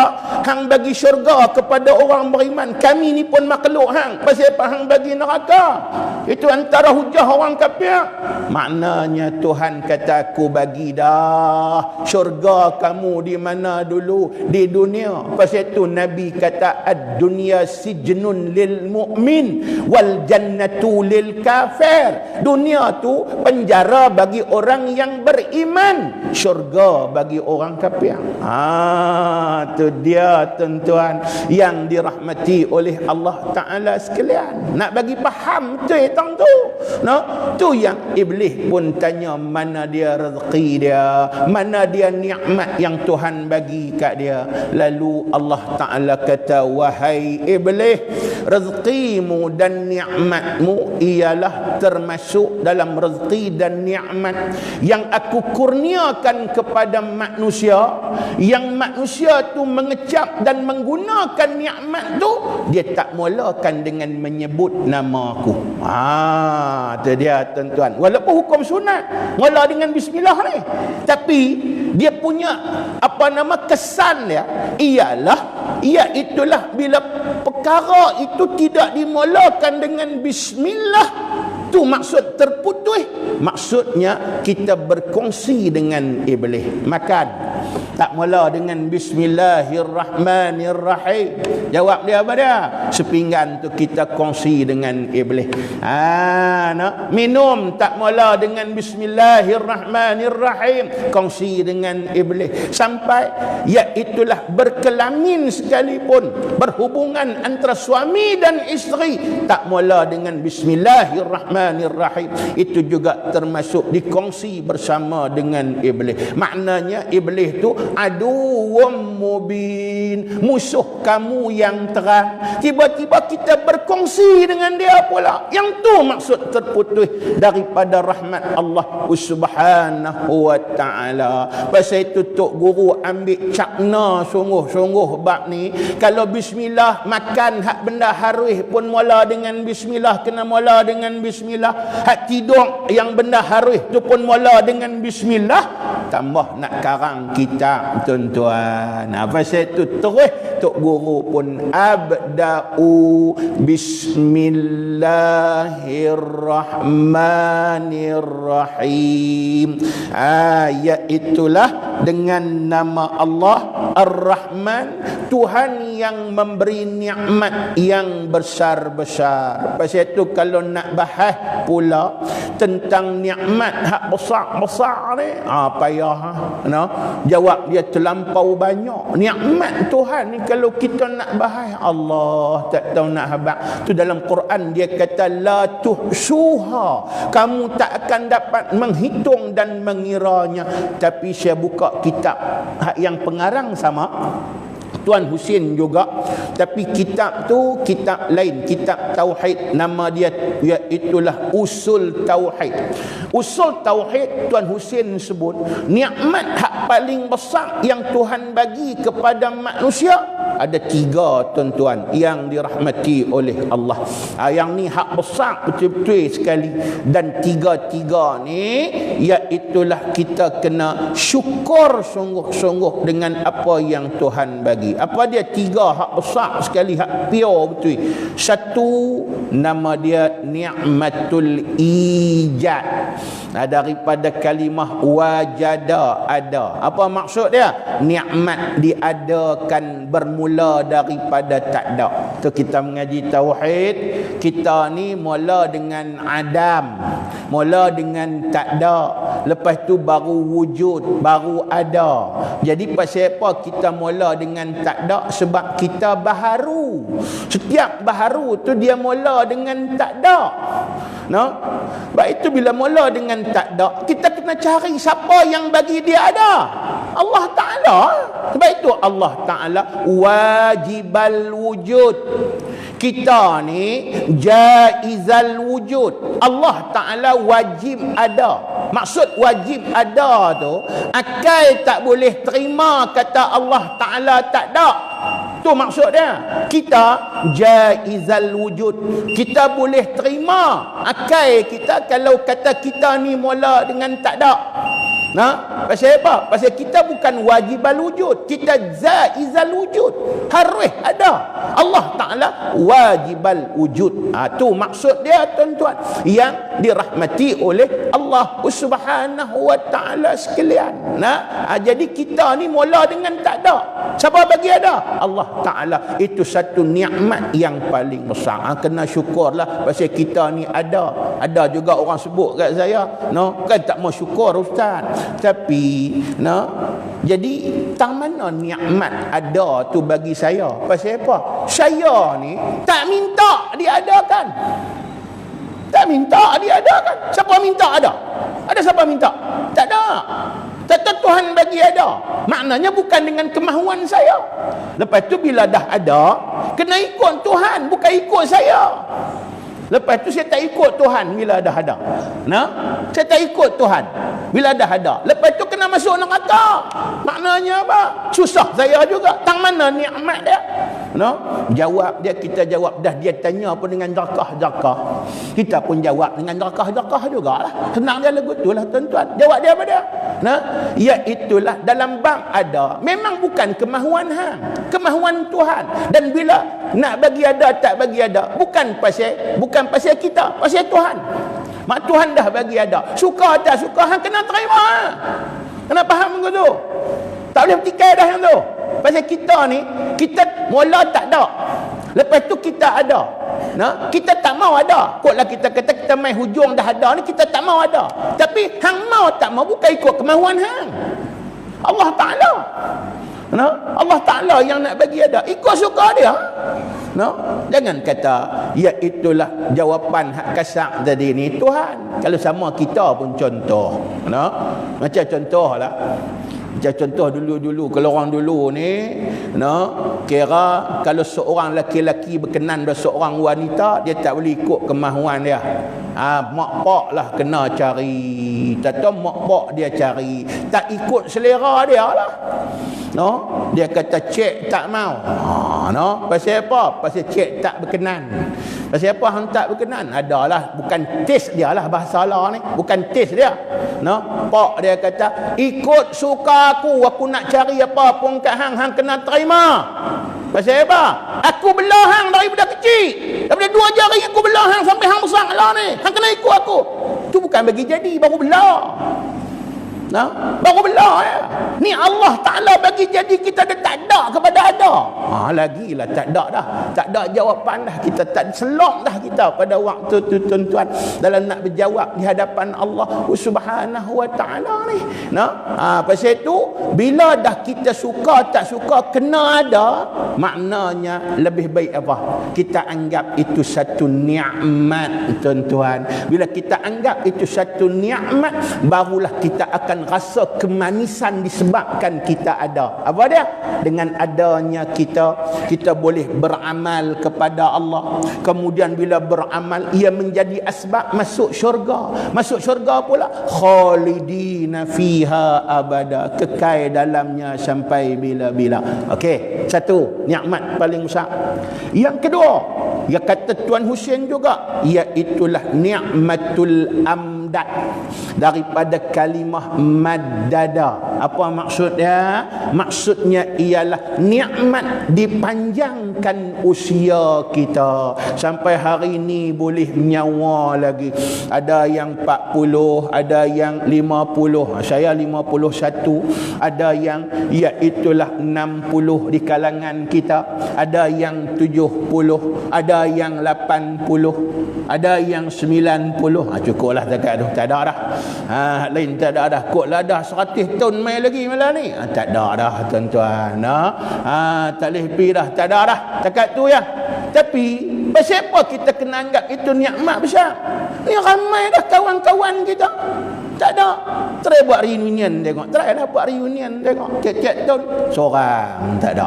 Hang bagi syurga kepada orang beriman. Kami ni pun makhluk hang. Pasal apa hang bagi neraka? Itu antara hujah orang kafir. Maknanya Tuhan kata aku bagi dah syurga kamu di mana dulu? Di dunia. Pasal itu Nabi kata ad-dunya sijnun lil mu'min wal jannatu lil kafir. Dunia tu penjara bagi orang yang beriman, syurga bagi orang kafir. Tu dia tuan-tuan yang dirahmati oleh Allah Ta'ala sekalian. Nak bagi faham tu tang tu. Tu yang iblis pun tanya mana dia rezeki dia, mana dia nikmat yang Tuhan bagi kat dia. Lalu Allah Ta'ala kata, wahai iblis, rezekimu dan nikmatmu ialah termasuk dalam rezeki dan nikmat yang aku kurniakan kepada manusia, yang manusia tu mengecap dan menggunakan nikmat tu, dia tak mulakan dengan menyebut nama aku. Itu dia tuan-tuan. Walaupun hukum sunat mula dengan bismillah ni, tapi dia punya kesan dia iaitulah bila perkara itu tidak dimulakan dengan bismillah, tu maksud terputus. Maksudnya kita berkongsi dengan iblis. Makan tak mula dengan bismillahirrahmanirrahim. Jawab dia apa dia? Sepinggan tu kita kongsi dengan iblis. Minum tak mula dengan bismillahirrahmanirrahim, kongsi dengan iblis. Sampai iaitulah berkelamin sekalipun, berhubungan antara suami dan isteri, tak mula dengan bismillahirrahmanirrahim, itu juga termasuk dikongsi bersama dengan iblis. Maknanya iblis tu aduwwum mubin, musuh kamu yang terang. Tiba-tiba kita berkongsi dengan dia pula. Yang tu maksud terputus daripada rahmat Allah Subhanahu wa ta'ala. Pasal itu Tok Guru ambil cakna sungguh-sungguh bab ni. Kalau bismillah, makan hak benda harus pun mula dengan bismillah, kena mula dengan bismillah. Hak tidur yang benda harus tu pun mula dengan bismillah. Tambah nak karang kita tuan-tuan. Pasal itu terus Tok Guru pun abda'u bismillahirrahmanirrahim. Iaitulah dengan nama Allah Ar-Rahman, Tuhan yang memberi nikmat yang besar-besar. Pasal itu kalau nak bahas pula tentang nikmat hak besar-besar ni, payah. Jawab dia terlampau banyak. Nikmat Tuhan ni kalau kita nak bahas, Allah tak tahu nak habaq. Tu dalam Quran dia kata la tuhsuha, kamu tak akan dapat menghitung dan mengiranya. Tapi saya buka kitab yang pengarang sama Tuan Husin juga, tapi kitab tu kitab lain, kitab tauhid, nama dia iaitulah Usul Tauhid. Usul Tauhid Tuan Husin sebut nikmat hak paling besar yang Tuhan bagi kepada manusia ada 3 tuan-tuan yang dirahmati oleh Allah. Yang ni hak besar betul-betul sekali, dan 3 ni iaitulah kita kena syukur sungguh-sungguh dengan apa yang Tuhan bagi. Apa dia? 3 hak besar sekali, hak pure betul. Satu, nama dia ni'matul ijad. Daripada kalimah wajada, ada. Apa maksud dia? Nikmat diadakan bermula daripada tak ada. Tu kita mengaji tauhid, kita ni mula dengan adam, mula dengan tak ada, lepas tu baru wujud, baru ada. Jadi pasal apa kita mula dengan tak ada? Sebab kita baharu. Setiap baharu tu dia mula dengan tak ada. Sebab itu bila mula dengan tak ada, kita kena cari siapa yang bagi dia ada. Allah Ta'ala. Sebab itu Allah Ta'ala wajibal wujud. Kita ni jaizal wujud. Allah Ta'ala wajib ada. Maksud wajib ada tu, akal tak boleh terima kata Allah Ta'ala tak ada. Tu maksud dia. Kita jaizal wujud, kita boleh terima akal kita kalau kata kita ni mula dengan tak ada. Nah, pasal apa? Pasal kita bukan wajibal wujud, kita zaizal wujud. Harus ada. Allah Taala wajibal wujud. Tu maksud dia tuan-tuan, yang dirahmati oleh Allah Subhanahu wa Taala sekalian. Nah, jadi kita ni mula dengan tak ada. Siapa bagi ada? Allah Taala. Itu satu nikmat yang paling besar. Kena syukurlah pasal kita ni ada. Ada juga orang sebut kat saya, kan tak mau syukur ustaz. Tapi jadi tang mana nikmat ada tu bagi saya? Pasal apa? Saya ni tak minta diadakan. Tak minta diadakan. Siapa minta ada? Ada siapa minta? Tak ada. Tetap Tuhan bagi ada. Maknanya bukan dengan kemahuan saya. Lepas tu bila dah ada, kena ikut Tuhan, bukan ikut saya. Lepas tu saya tak ikut Tuhan bila dah ada. Saya tak ikut Tuhan bila dah ada. Lepas tu kena masuk neraka. Maknanya apa? Susah saya juga. Tang mana nikmat dia? Jawab dia, kita jawab dah. Dia tanya pun dengan zakah-zakah, kita pun jawab dengan zakah-zakah jugalah. Senang dia lagu tu lah tuan-tuan. Jawab dia apa dia? Iaitulah dalam bab ada. Memang bukan kemahuan hang, kemahuan Tuhan. Dan bila nak bagi ada tak bagi ada, bukan pasal kita, pasal Tuhan. Mak Tuhan dah bagi ada. Suka tak suka hang kena terima. Kena faham begitu. Tak boleh bertikai dah yang tu. Pasal kita ni, kita mula tak ada. Lepas tu kita ada. Kita tak mau ada. Kotlah kita kata kita main hujung dah ada ni, kita tak mau ada. Tapi hang mau tak mau bukan ikut kemahuan hang. Allah Ta'ala. Allah Ta'ala yang nak bagi ada. Ikut suka dia. Jangan kata itulah jawapan hak kasar tadi ni. Tuhan, kalau sama kita pun contoh. Macam contoh lah. Macam contoh dulu-dulu, kalau orang dulu ni kira kalau seorang laki-laki berkenan pada seorang wanita, dia tak boleh ikut kemahuan dia. Mak pak lah kena cari. Tak tahu mak pak dia cari, tak ikut selera dia lah. Dia kata cik tak mau. Pasal apa? Pasal cik tak berkenan. Pasal apa hang tak berkenan? Adalah bukan taste dia lah, bahasa lah ni, bukan taste dia. Pak dia kata ikut suka aku nak cari apa pun kat hang, hang kena terima. Pasal apa? Aku belah hang daripada kecil. Daripada 2 jari aku belah hang sampai hang besar lah ni. Hang kena ikut aku. Tu bukan bagi jadi, baru belah. Baru belah ya. Ni Allah Ta'ala bagi jadi, kita dah tak ada kepada ada. Lagilah tak ada dah. Tak ada jawapan dah. Kita tak selok dah kita pada waktu tu tuan-tuan, dalam nak berjawab di hadapan Allah Subhanahu wa Ta'ala ni. Pasal tu bila dah kita suka tak suka kena ada, maknanya lebih baik apa? Kita anggap itu satu nikmat tuan-tuan. Bila kita anggap itu satu nikmat, barulah kita akan rasa kemanisan disebabkan kita ada. Apa dia? Dengan adanya kita boleh beramal kepada Allah. Kemudian bila beramal, ia menjadi asbab masuk syurga. Masuk syurga pula khalidina fiha abada, kekal dalamnya sampai bila-bila. Okey, satu nikmat paling besar. Yang kedua, ya kata Tuan Husin juga, iaitulah nikmatul amdad, daripada kalimah maddada. Apa maksudnya? Maksudnya ialah nikmat dipanjangkan usia kita sampai hari ini boleh menyawa lagi. Ada yang 40, ada yang 50. Saya 51. Ada yang iaitulah 60 di kalangan kita. Ada yang 70, ada yang 80, ada yang 90. Cukuplah dekat tu. Tak ada dah. Lain tak ada dah. Kotlah dah 100 tahun mai lagi malam ni. Tak ada dah tuan-tuan. Tak boleh pergi dah. Tak ada dah. Dekat tu ya. Tapi pasal apa kita kena anggap itu nikmat besar? Ni ramai dah kawan-kawan kita. Tak ada. Try buat reunion tengok. Try dah buat reunion tengok. Tiap-tiap tahun seorang tak ada.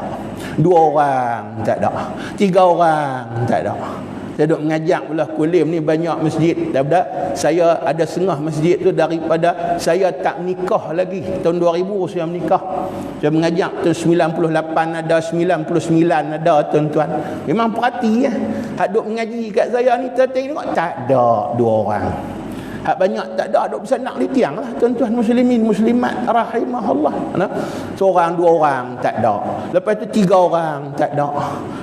2 orang tak ada. 3 orang tak ada. Saya duk mengajak pula Kulim ni banyak masjid. Daripada saya ada setengah masjid tu daripada saya tak nikah lagi. Tahun 2000 saya menikah. Saya mengajak tahun 98 ada, 99 ada tuan-tuan. Memang perhati ya. Hak duk mengaji kat saya ni tengok tak ada 2 orang. Hak banyak tak ada duk bersenang di tiang lah tuan-tuan muslimin muslimat rahimahullah. Seorang dua orang tak ada. Lepas tu tiga orang tak ada.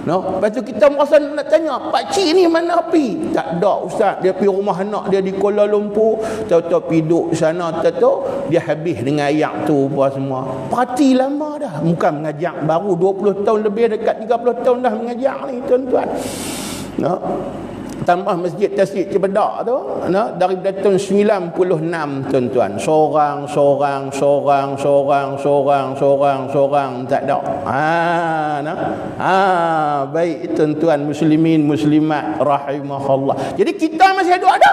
Lepas tu kita merasa nak tanya, pak cik ni mana pi? Tak ada ustaz, dia pergi rumah anak dia di Kuala Lumpur, tahu-tahu pergi duduk sana, tahu dia habis dengan ayat tu apa semua. Parti lama dah, bukan mengajak baru 20 tahun lebih, dekat 30 tahun dah mengajak ni tuan-tuan. Tambah Masjid Tasjid Cibadak tu, dari tahun 96 tuan-tuan, seorang tak ada. Baik tuan-tuan muslimin muslimat rahimahullah. Jadi kita masih ada.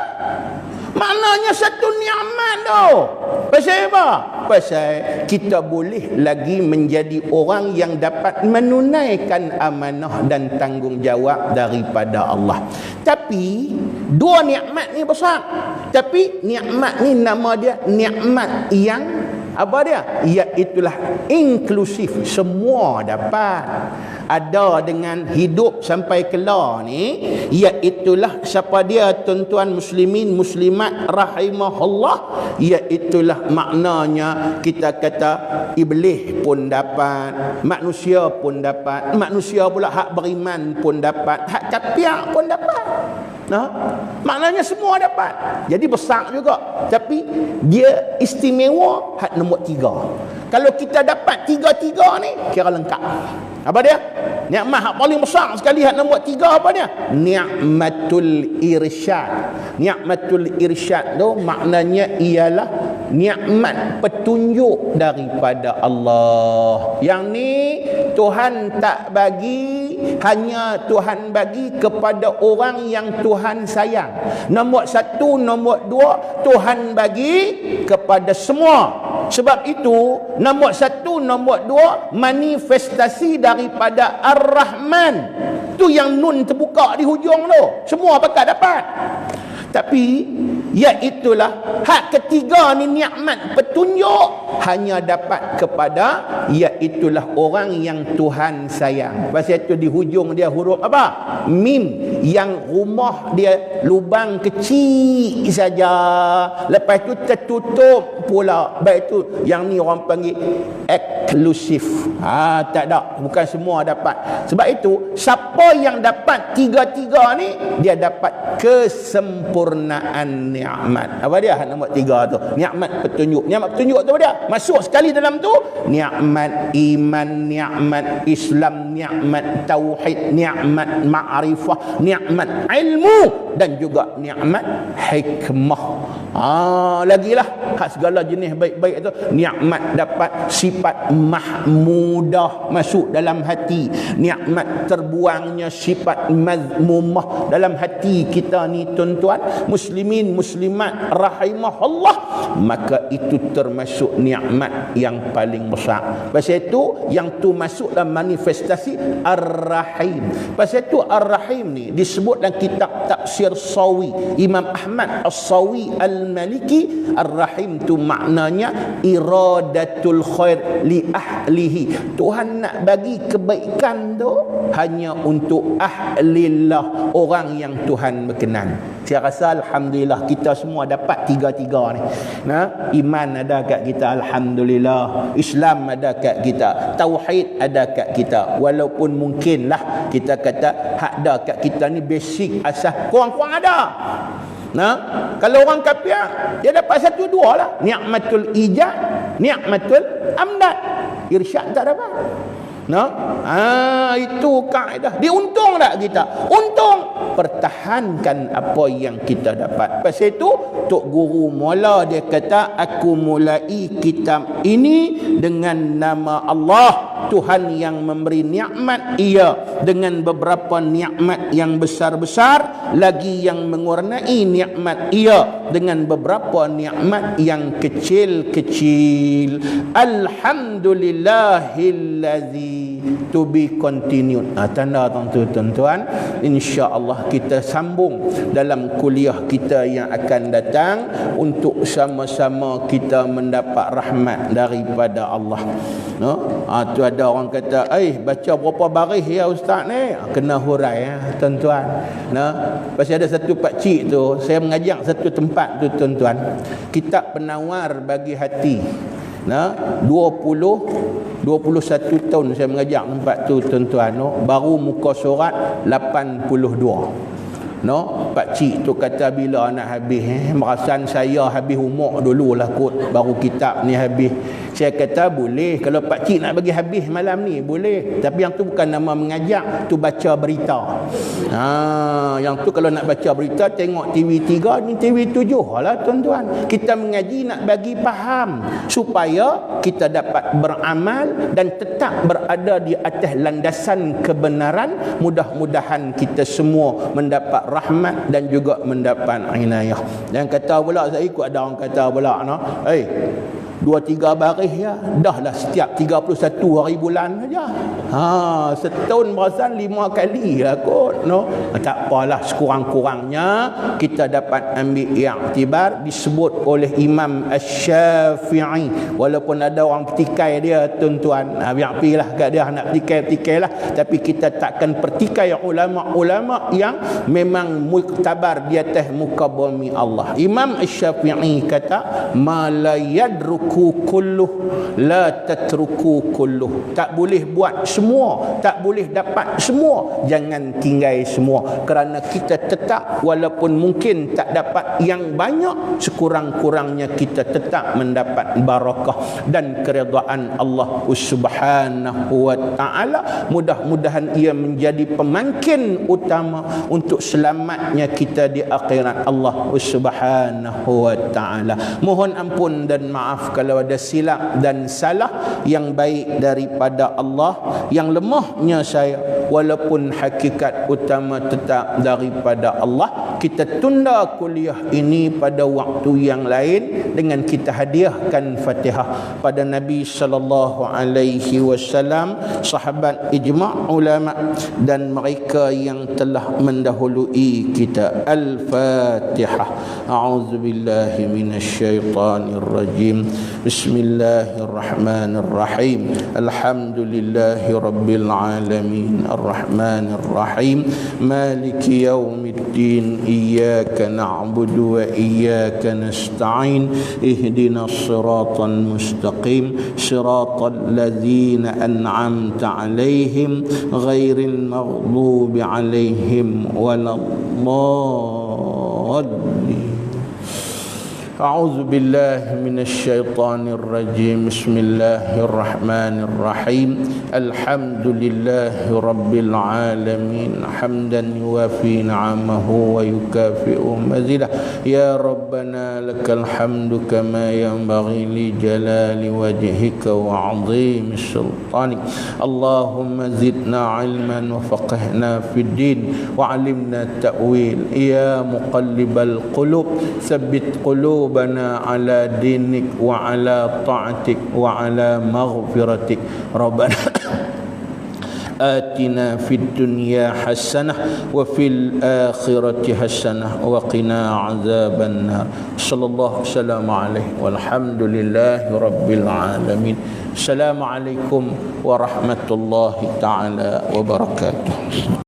Maknanya satu nikmat tu. Pasal apa? Pasal kita boleh lagi menjadi orang yang dapat menunaikan amanah dan tanggungjawab daripada Allah. Tapi dua nikmat ni besar. Tapi nikmat ni nama dia nikmat yang apa dia? Iaitulah inklusif, semua dapat. Ada dengan hidup sampai kelar ni, iaitulah siapa dia tuan-tuan muslimin muslimat rahimahullah, iaitulah maknanya kita kata iblis pun dapat, manusia pun dapat, manusia pula hak beriman pun dapat, hak kafir pun dapat. Maknanya semua dapat. Jadi besar juga. Tapi dia istimewa hak nombor 3. Kalau kita dapat 3-3 ni, kira lengkap. Apa dia? Nikmat hak paling besar sekali hak nombor 3 apa dia? Nikmatul irsyad. Nikmatul irsyad tu maknanya ialah nikmat petunjuk daripada Allah. Yang ni Tuhan tak bagi, hanya Tuhan bagi kepada orang yang Tuhan sayang. Nombor 1, nombor 2 Tuhan bagi kepada semua. Sebab itu nombor 1, nombor 2 manifestasi daripada Ar-Rahman. Tu yang nun terbuka di hujung tu. Semua bakal dapat. Tapi iaitulah hak ketiga ni nikmat petunjuk hanya dapat kepada iaitulah orang yang Tuhan sayang. Pasal itu di hujung dia huruf apa? Mim, yang rumah dia lubang kecil saja. Lepas tu tertutup pula. Baik tu yang ni orang panggil eksklusif. Tak ada, bukan semua dapat. Sebab itu siapa yang dapat 3-3 ni, dia dapat kesempurnaan nikmat. Apa dia nombor 3 tu? Nikmat petunjuk. Nikmat petunjuk tu apa dia? Masuk sekali dalam tu nikmat iman, nikmat Islam, nikmat tauhid, nikmat ma'rifah, nikmat ilmu dan juga nikmat hikmah. Lagilah hak segala jenis baik-baik itu. Nikmat dapat sifat mahmudah masuk dalam hati. Nikmat terbuangnya sifat mazmumah dalam hati kita ni tuan-tuan muslimin muslimat rahimahullah, maka itu termasuk nikmat yang paling besar. Pasal itu yang tu masuk dalam manifestasi Ar-Rahim. Pasal itu Ar-Rahim ni disebut dalam kitab Tafsir Sawi Imam Ahmad As-Sawi Al-Maliki. Ar-Rahim tu maknanya iradatul khair li ahlihi. Tuhan nak bagi kebaikan tu hanya untuk ahlillah, orang yang Tuhan berkenan. Saya rasa alhamdulillah kita semua dapat 3-3 ni. Iman ada kat kita alhamdulillah, Islam ada kat kita, tauhid ada kat kita. Walaupun mungkinlah kita kata hak ada kat kita ni basic asas kurang-kurang ada. Kalau orang kafir dia dapat 1-2 lah. Nikmatul ijad, nikmatul amdad. Irsyad tak dapat. Itu kaedah. Diuntung tak kita? Untung. Pertahankan apa yang kita dapat. Pasal itu Tok Guru mula dia kata, aku mulai kitab ini dengan nama Allah, Tuhan yang memberi nikmat, ia dengan beberapa nikmat yang besar-besar, lagi yang mengwarnai nikmat ia dengan beberapa nikmat yang kecil-kecil. Alhamdulillahillazi, to be continued. Tanda tentu tuan-tuan, insya-Allah kita sambung dalam kuliah kita yang akan datang untuk sama-sama kita mendapat rahmat daripada Allah. Tu ada orang kata, baca berapa baris ya ustaz ni? Kena hurai tuan-tuan. Pasal ada satu pak cik tu, saya mengajak satu tempat tu tuan-tuan. Kitab Penawar Bagi Hati. 21 tahun saya mengajak tempat tu tuan-tuan. Baru muka surat 82. Pak cik tu kata bila nak habis merasan saya habis umur dululah kot baru kitab ni habis. Saya kata boleh, kalau pak cik nak bagi habis malam ni boleh, tapi yang tu bukan nama mengajak, tu baca berita. Yang tu kalau nak baca berita tengok TV3 ni TV7 lah tuan-tuan. Kita mengaji nak bagi faham supaya kita dapat beramal dan tetap berada di atas landasan kebenaran. Mudah-mudahan kita semua mendapat rahmat dan juga mendapat inayah. Dan kata pula saya ikut ada orang kata pula 2-3 baris ya, dah lah setiap 31 hari bulan saja. Setahun berasan 5 kali lah kot. Tak apalah, sekurang-kurangnya kita dapat ambil iktibar. Disebut oleh Imam Asy-Syafi'i, walaupun ada orang petikai dia tuan-tuan, biar pilah kat dia nak petikai lah, tapi kita takkan pertikai ulama-ulama yang memang muktabar di atas muka bumi Allah. Imam Asy-Syafi'i kata, ma la yadruku kulluh la tatruku kulluh. Tak boleh buat semua, tak boleh dapat semua, jangan tinggal semua. Kerana kita tetap, walaupun mungkin tak dapat yang banyak, sekurang-kurangnya kita tetap mendapat barakah dan keridaan Allah Subhanahu wa ta'ala. Mudah-mudahan ia menjadi pemangkin utama untuk selamatnya kita di akhirat Allah Subhanahu wa ta'ala. Mohon ampun dan maaf kalau ada silap dan salah. Yang baik daripada Allah, yang lemahnya saya, walaupun hakikat utama tetap daripada Allah. Kita tunda kuliah ini pada waktu yang lain dengan kita hadiahkan Fatihah pada Nabi sallallahu alaihi wasallam, sahabat, ijma' ulama dan mereka yang telah mendahului kita. Al-Fatihah. A'udzubillahi minasyaitonir rajim. Bismillahirrahmanirrahim. Alhamdulillahi rabbil alamin. Arrahmanir rahim. Maliki yaumiddin. Iyyaka na'budu wa iyyaka nasta'in. Ihdinas siratal mustaqim. Siratal ladzina an'amta 'alaihim ghairil maghdubi 'alaihim waladdallin. أعوذ بالله من الشيطان الرجيم. بسم الله الرحمن الرحيم. الحمد لله رب العالمين حمدا يوافي نعمه ويكافئ مزيده. يا ربنا لك الحمد كما ينبغي لجلال وجهك وعظيم سلطانك. اللهم زدنا علما وفقهنا في الدين وعلمنا التأويل. يا مقلب القلوب ثبت قلوبنا على دينك وعلى طاعتك وعلى مغفرتك. ربنا آتنا في الدنيا حسنة وفي الآخرة حسنة وقنا عذاب النار. صلى الله وسلم عليه والحمد لله رب العالمين. السلام عليكم ورحمة الله تعالى وبركاته.